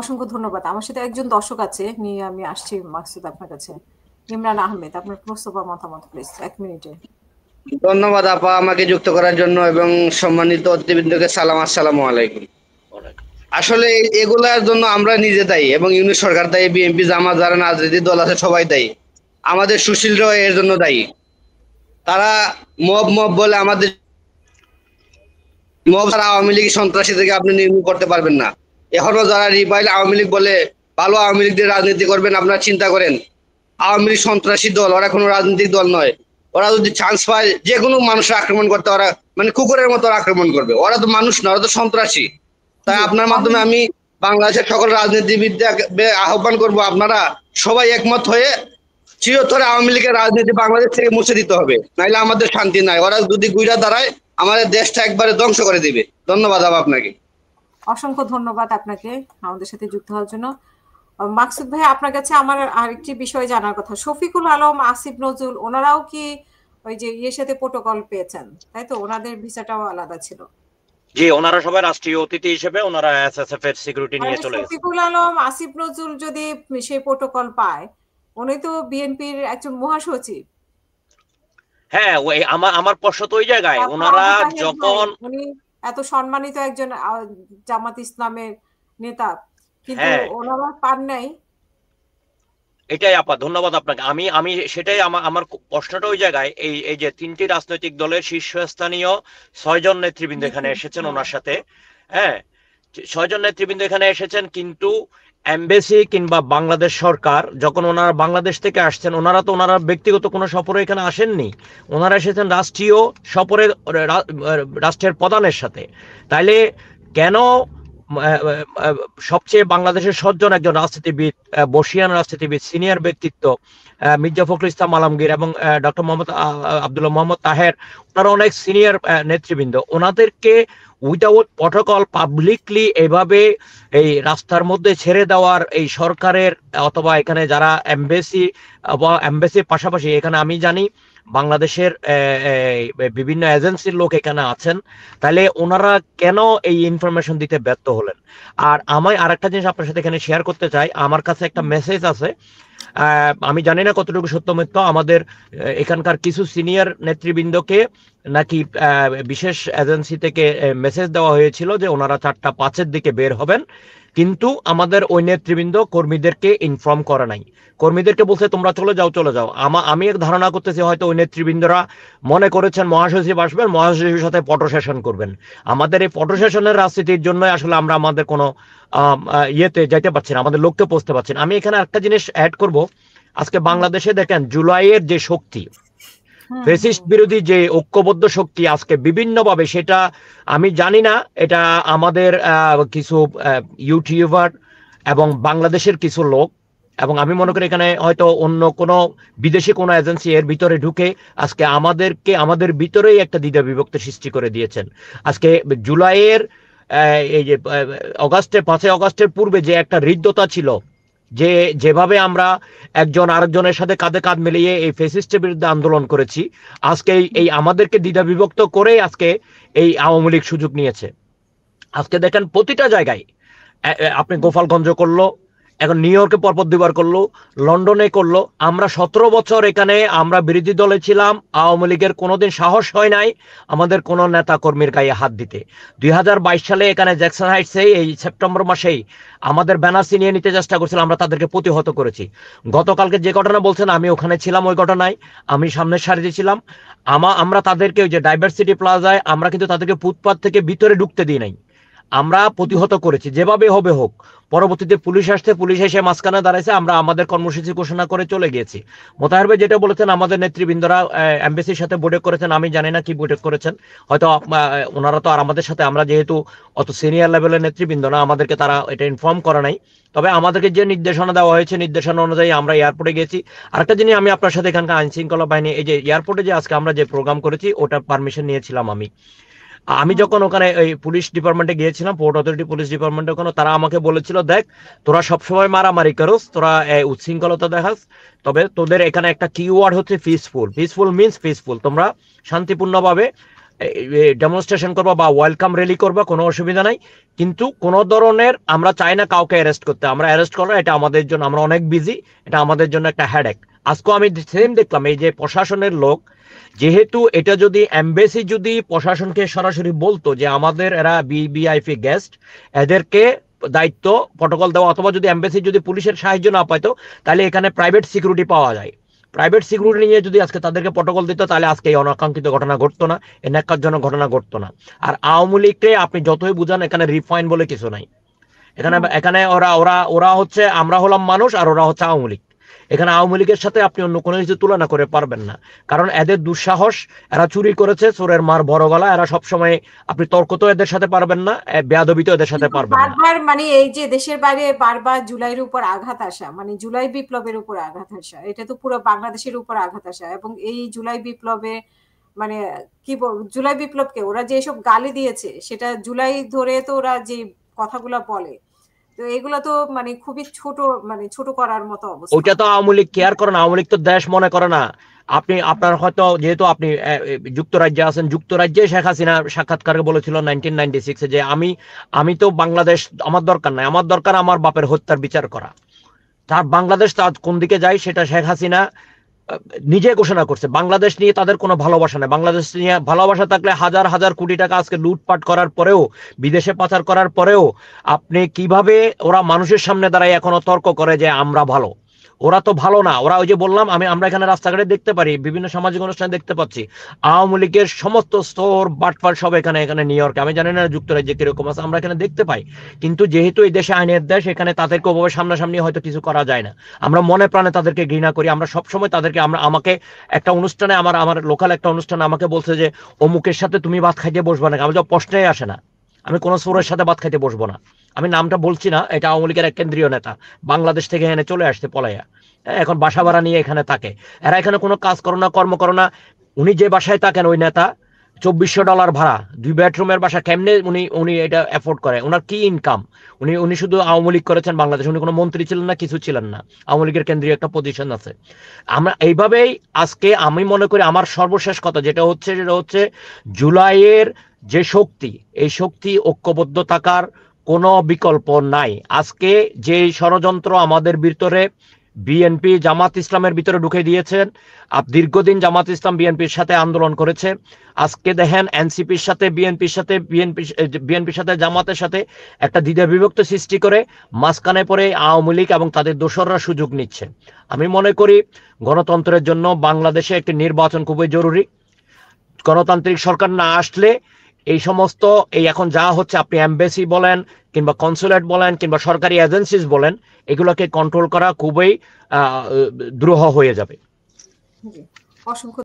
অসংখ্য ধন্যবাদ। আমার সাথে একজন দর্শক আছে, নিয়ে আমি আসছি মাকসুদ আপনার কাছে। ইমরান আহমেদ, আপনার প্রশ্ন বা মতামত প্লিজ ১ মিনিটে। ধন্যবাদ আপা আমাকে যুক্ত করার জন্য এবং সম্মানিত অতিথিবৃন্দকে সালাম, আসসালামু আলাইকুম। আসলে এগুলার জন্য আমরা নিজে দায়ী এবং ইউনিট সরকার দায়ী, বিএনপি, জামাত, যারা রাজনৈতিক দল আছে সবাই দায়ী। আমাদের সুশীলরাও এর জন্য দায়ী। তারা মব মব বলে আমাদের মব ছাড়া আওয়ামী লীগ সন্ত্রাসী থেকে আপনি নির্মূল করতে পারবেন না। এখনো যারা রিপাইল আওয়ামী লীগ বলে ভালো আওয়ামী লীগ দিয়ে রাজনীতি করবেন, আপনারা চিন্তা করেন। আওয়ামী লীগ সন্ত্রাসী দল, ওরা কোনো রাজনৈতিক দল নয়। ওরা যদি চান্স পায় যে কোনো মানুষের আক্রমণ করতে, ওরা মানে কুকুরের মতো আক্রমণ করবে। ওরা তো মানুষ না, ওরা তো সন্ত্রাসী। তাই জি, আপনার মাধ্যমে আমি বাংলাদেশের সকল রাজনীতিবিদদের আহ্বান করব, আপনারা সবাই একমত হয়ে চিরতরে আওয়ামী লীগের রাজনীতি বাংলাদেশ থেকে মুছে দিতে হবে, নাইলে আমাদের শান্তি নাই। ওরা যদি গুইরা দাঁড়ায় আমাদের দেশটা একবারে ধ্বংস করে দিবে। ধন্যবাদ আপনাকে। অসংখ্য ধন্যবাদ আপনাকে আমাদের সাথে যুক্ত হওয়ার জন্য। মাকসুদ ভাই, আপনার কাছে আমার আরেকটি বিষয় জানার কথা। শফিকুল আলম, আসিফ নজরুল, ওনারাও কি ওই যে ইয়ের সাথে প্রোটোকল পেয়েছেন, তাই তো? ওনাদের ভিসাটাও আলাদা ছিল। জি, ওনারা সবাই রাষ্ট্রীয় অতিথি হিসেবে ওনারা এসএসএফ এর সিকিউরিটি নিয়ে চলে গেছে। শফিকুল আলম, আসিফ নজরুল যদি সেই প্রোটোকল পায়, উনি তো বিএনপির একজন মহাসচিব। হ্যাঁ, ওই আমার প্রশ্ন তো ওই জায়গায়, তারপর ওনারা আবু তাহের ভাই, যখন উনি এত সম্মানিত একজন জামাত ইসলামের নেতা, কিন্তু হ্যাঁ, ওনারা পান নাই। এটাই আপা, ধন্যবাদ আপনাকে। আমি আমি সেটাই আমার প্রশ্নটা ওই জায়গায়, এই যে তিনটি রাজনৈতিক দলের শীর্ষস্থানীয় ৬ জন নেতৃবৃন্দ এখানে এসেছেন হ্যাঁ, ওনার সাথে। হ্যাঁ, ৬ জন নেতৃবৃন্দ এখানে এসেছেন, কিন্তু এমবেসি কিংবা বাংলাদেশ সরকার যখন ওনারা বাংলাদেশ থেকে আসছেন, ওনারা ব্যক্তিগত কোনো সফরে এখানে আসেননি। ওনারা এসেছেন রাষ্ট্রীয় সফরে, রাষ্ট্রের প্রধানের সাথে। তাইলে কেন সবচেয়ে বাংলাদেশের সজ্জন একজন রাজনীতিবিদ, বর্ষিয়ান রাজনীতিবিদ, সিনিয়র ব্যক্তিত্ব মির্জা ফখরুল ইসলাম আলমগীর এবং ডক্টর মোহাম্মদ আব্দুল্লাহ মোহাম্মদ তাহের, ওনারা অনেক সিনিয়র নেতৃবৃন্দ, ওনাদেরকে উইদাউট প্রটোকল পাবলিকলি এভাবে এই রাস্তার মধ্যে ছেড়ে দেওয়ার এই সরকারের, অথবা এখানে যারা এমবেসি বা এমবেসির পাশাপাশি এখানে আমি জানি বাংলাদেশের বিভিন্ন এজেন্সির লোক এখানে আছেন, তাহলে ওনারা কেন এই ইনফরমেশন দিতে ব্যর্থ হলেন? আর আমি আরেকটা জিনিস আপনার সাথে এখানে শেয়ার করতে চাই। আমার কাছে একটা মেসেজ আছে, আমি জানি না কতটুকু সত্য মিথ্যা। আমাদের এখানকার কিছু সিনিয়র নেতৃবৃন্দকে নাকি বিশেষ এজেন্সি থেকে মেসেজ দেওয়া হয়েছিল যে ওনারা 4টা 5-এর দিকে বের হবেন, কিন্তু আমাদের ওই নেতৃবৃন্দ কর্মীদেরকে ইনফর্ম করে নাই। কর্মীদেরকে বলছে তোমরা চলে যাও চলে যাও। আমি এক ধারণা করতেছি হয়তো ওই নেতৃবৃন্দরা মনে করেছেন মহাসচিব আসবেন, মহাসচিবের সাথে ফটো সেশন করবেন। আমাদের এই ফটো সেশনের রাজনীতির জন্য আসলে আমরা আমাদের কোনো ইয়েতে যাইতে পারছি না, আমাদের লক্ষ্যে পৌঁছতে পারছি না। আমি এখানে একটা জিনিস অ্যাড করব। আজকে বাংলাদেশে দেখেন জুলাইয়ের যে শক্তি, ফেসিস্ট বিরোধী যে ঐক্যবদ্ধ শক্তি আজকে বিভিন্নভাবে, সেটা আমি জানি না, এটা আমাদের কিছু ইউটিউবার এবং বাংলাদেশের কিছু লোক, এবং আমি মনে করি এখানে হয়তো অন্য কোনো বিদেশি কোনো এজেন্সি এর ভিতরে ঢুকে আজকে আমাদের ভিতরেই একটা দ্বিধা বিভক্ত সৃষ্টি করে দিয়েছেন। আজকে জুলাইয়ের এই যে অগাস্টের 5 আগস্টের পূর্বে যে একটা হৃদ্যতা ছিল, যেভাবে আমরা একজন আরেকজনের সাথে কাঁধে কাঁধ মিলিয়ে এই ফ্যাসিস্টের বিরুদ্ধে আন্দোলন করেছি, আজকে এই আমাদেরকে দ্বিধা বিভক্ত করেই আজকে এই আওয়ামী লীগ সুযোগ নিয়েছে। আজকে দেখেন প্রতিটা জায়গায় আপনি গোপালগঞ্জ করলো, এখন নিউ ইয়র্কে পরপর 2বার করলো, লন্ডনে করলো। আমরা 17 বছর এখানে আমরা বিরোধী দলে ছিলাম, আওয়ামী লীগের কোনোদিন সাহস হয় নাই আমাদের কোনো নেতা কর্মীর গায়ে হাত দিতে। 2022 সালে এখানে জ্যাকসন হাইটসে এই সেপ্টেম্বর মাসেই আমাদের ব্যানার ছিনিয়ে নিতে চেষ্টা করছিল, আমরা তাদেরকে প্রতিহত করেছি। গতকালকে যে ঘটনা বলছেন, আমি ওখানে ছিলাম, ওই ঘটনায় আমি সামনের সারিতে ছিলাম। আমরা তাদেরকে ওই যে ডাইভার্সিটি প্লাজায় আমরা কিন্তু তাদেরকে ফুটপাত থেকে ভিতরে ঢুকতে দিই নাই, আমরা প্রতিহত করেছি যেভাবে হবে হোক। পরবর্তীতে পুলিশ আসছে, পুলিশ এসে মাঝখানে দাঁড়াইছে, আমরা আমাদের কর্মসূচি ঘোষণা করে চলে গিয়েছি। মোতাহার ভাই যেটা বলেছেন, আমাদের নেতৃবৃন্দরা এমবেসির সাথে বৈঠক করেছেন, আমি জানি না কি বৈঠক করেছেন। হয়তো ওনারা তো আর আমাদের সাথে, আমরা যেহেতু অত সিনিয়র লেভেলের নেতৃবৃন্দ না, আমাদেরকে তারা এটা ইনফর্ম করে নাই। তবে আমাদেরকে যে নির্দেশনা দেওয়া হয়েছে, নির্দেশনা অনুযায়ী আমরা এয়ারপোর্টে গেছি। আরেকটা জিনিস আমি আপনার সাথে এখানকার আইন শৃঙ্খলা বাহিনী, এই যে এয়ারপোর্টে যে আজকে আমরা যে প্রোগ্রাম করেছি, ওটার পারমিশন নিয়েছিলাম আমি যখন ওখানে ওই পুলিশ ডিপার্টমেন্টে গিয়েছিলাম, পোর্ট অথরিটি পুলিশ ডিপার্টমেন্টে, ওখানে তারা আমাকে বলেছিল, দেখ তোরা সবসময় মারামারি করস, তোরা উচ্ছৃঙ্খলতা দেখাস, তবে তোদের এখানে একটা কিওয়ার্ড হচ্ছে পিসফুল। পিসফুল মিনস পিসফুল, তোমরা শান্তিপূর্ণভাবে ডেমনস্ট্রেশন করবা বা ওয়েলকাম র্যালি করবা, কোনো অসুবিধা নাই, কিন্তু কোনো ধরনের আমরা চাই না কাউকে অ্যারেস্ট করতে। আমরা অ্যারেস্ট করলে এটা আমাদের জন্য, আমরা অনেক বিজি, এটা আমাদের জন্য একটা হেডেক। আজকেও আমি সেম দেখলাম এই যে প্রশাসনের লোক, যেহেতু এটা যদি এমবেসি যদি প্রশাসনকে সরাসরি বলতো যে আমাদের এরা ভিভিআইপি গেস্ট, এদেরকে দায়িত্ব প্রটোকল দেওয়া, অথবা যদি এমবেসি যদি পুলিশের সাহায্য না পাইতো, তাহলে এখানে প্রাইভেট সিকিউরিটি পাওয়া যায়, প্রাইভেট সিকিউরিটি নিয়ে যদি আজকে তাদেরকে প্রটোকল দিত, তাহলে আজকে এই অনাকাঙ্ক্ষিত ঘটনা ঘটতো না, এই ন্যাক্কারজনক ঘটনা ঘটতো না। আর আওয়ামী লীগকে আপনি যতই বুঝান, এখানে রিফাইন বলে কিছু নাই। এখানে এখানে ওরা ওরা ওরা হচ্ছে, আমরা হলাম মানুষ আর ওরা হচ্ছে আওয়ামী লীগ। এখানে আওয়ামী লীগের সাথে আপনি অন্য কোনো কিছু তুলনা করে পারবেন না, কারণ এদের দুঃসাহস, এরা চুরি করেছে, চোরের মার বড় গলা, এরা সবসময়, আপনি তর্ক তো এদের সাথে পারবেন না, বেয়াদবি তো এদের সাথে পারবেন না। বারবার মানে এই যে দেশের বাইরে বারবার জুলাইয়ের উপর আঘাত আসা, মানে জুলাই বিপ্লবের উপর আঘাত আসা, এটা তো পুরো বাংলাদেশের উপর আঘাত আসা। এবং এই জুলাই বিপ্লবে মানে কি জুলাই বিপ্লবকে ওরা যে সব গালি দিয়েছে, সেটা জুলাই ধরে তো ওরা যে কথাগুলো বলে, তো এগুলো তো মানে খুবই ছোট, মানে ছোট করার মতো অবস্থা। ওইটা তো আওয়ামী লীগ কেয়ার করে না, আওয়ামী লীগ তো দেশ মনে করে না। আপনি আপনার হয়তো, যেহেতু আপনি যুক্তরাজ্যে আছেন, যুক্তরাজ্যে শেখ হাসিনা সাক্ষাৎকারে বলেছিল 1996 যে আমি তো বাংলাদেশ আমার দরকার নাই, আমার দরকার আমার বাপের হত্যার বিচার করা। তার বাংলাদেশ তার কোন দিকে যায় সেটা শেখ হাসিনা নিজে ঘোষণা করছে। বাংলাদেশ নিয়ে তাদের কোনো ভালোবাসা নেই। বাংলাদেশ নিয়ে ভালোবাসা থাকলে হাজার হাজার কোটি টাকা আজকে লুটপাট করার পরেও, বিদেশে পাচার করার পরেও, আপনি কিভাবে, ওরা মানুষের সামনে দাঁড়ায় এখনো তর্ক করে যে আমরা ভালো। ওরা তো ভালো না। ওরা ওই যে বললাম, আমরা এখানে রাস্তাঘাটে দেখতে পারি, বিভিন্ন সামাজিক অনুষ্ঠানে দেখতে পাচ্ছি, আওয়ামী লীগের সমস্ত স্তর বাটপার সব এখানে নিউ ইয়র্কে, আমি জানি না যুক্তরাজ্যে কিরকম আছে, আমরা এখানে দেখতে পাই। কিন্তু যেহেতু এই দেশে আইনের দেশ, এখানে তাদেরকে ওভাবে সামনাসামনি হয়তো কিছু করা যায় না। আমরা মনে প্রাণে তাদেরকে ঘৃণা করি। আমরা সবসময় তাদেরকে, আমাকে একটা অনুষ্ঠানে, আমার লোকাল একটা অনুষ্ঠানে আমাকে বলছে যে অমুকের সাথে তুমি ভাত খাইতে বসবা না। আমি তো প্রশ্নই আসে না, আমি কোনো সুরের সাথে ভাত খাইতে বসবো না। আমি নামটা বলছি না, এটা আওয়ামী লীগের এক কেন্দ্রীয় নেতা, বাংলাদেশ থেকে এখানে চলে আসছে পলাইয়া, এখন বাসা ভাড়া নিয়ে এখানে থাকে। এরা এখানে কোনো কাজ করো না, কর্ম করো না। উনি যে বাসায় থাকেন, ওই নেতা $2400 ভাড়া, 2 বেডরুমের বাসা, কেমনে উনি এটা এফোর্ড করে? ওনার কি ইনকাম? উনি শুধু আওয়ামী লীগ করেছেন বাংলাদেশ, উনি কোনো মন্ত্রী ছিলেন না, কিছু ছিলেন না। আওয়ামী লীগের কেন্দ্রীয় একটা পজিশন আছে। আমরা এইভাবেই আজকে, আমি মনে করি আমার সর্বশেষ কথা যেটা হচ্ছে জুলাইয়ের যে শক্তি, এই শক্তি ঐক্যবদ্ধ থাকার কোনো বিকল্প নাই। আজকে যে ষড়যন্ত্র আমাদের ভিতরে বিএনপি জামাত ইসলামের ভিতরে ঢুকে দিয়েছেন, দীর্ঘদিন জামাত ইসলাম বিএনপির সাথে আন্দোলন করেছে, আজকে দেখেন এনসিপির সাথে বিএনপির সাথে জামাতের সাথে একটা দ্বিধা বিভক্ত সৃষ্টি করে মাঝখানে পড়ে আওয়ামী লীগ এবং তাদের দোসররা সুযোগ নিচ্ছে। আমি মনে করি গণতন্ত্রের জন্য বাংলাদেশে একটি নির্বাচন খুবই জরুরি। গণতান্ত্রিক সরকার না আসলে এই সমস্ত, এই এখন যা হচ্ছে, আপনি এমবেসি বলেন কিংবা কনসুলেট বলেন কিংবা সরকারি এজেন্সিস বলেন, এগুলোকে কন্ট্রোল করা খুবই দুরূহ হয়ে যাবে। অসংখ্য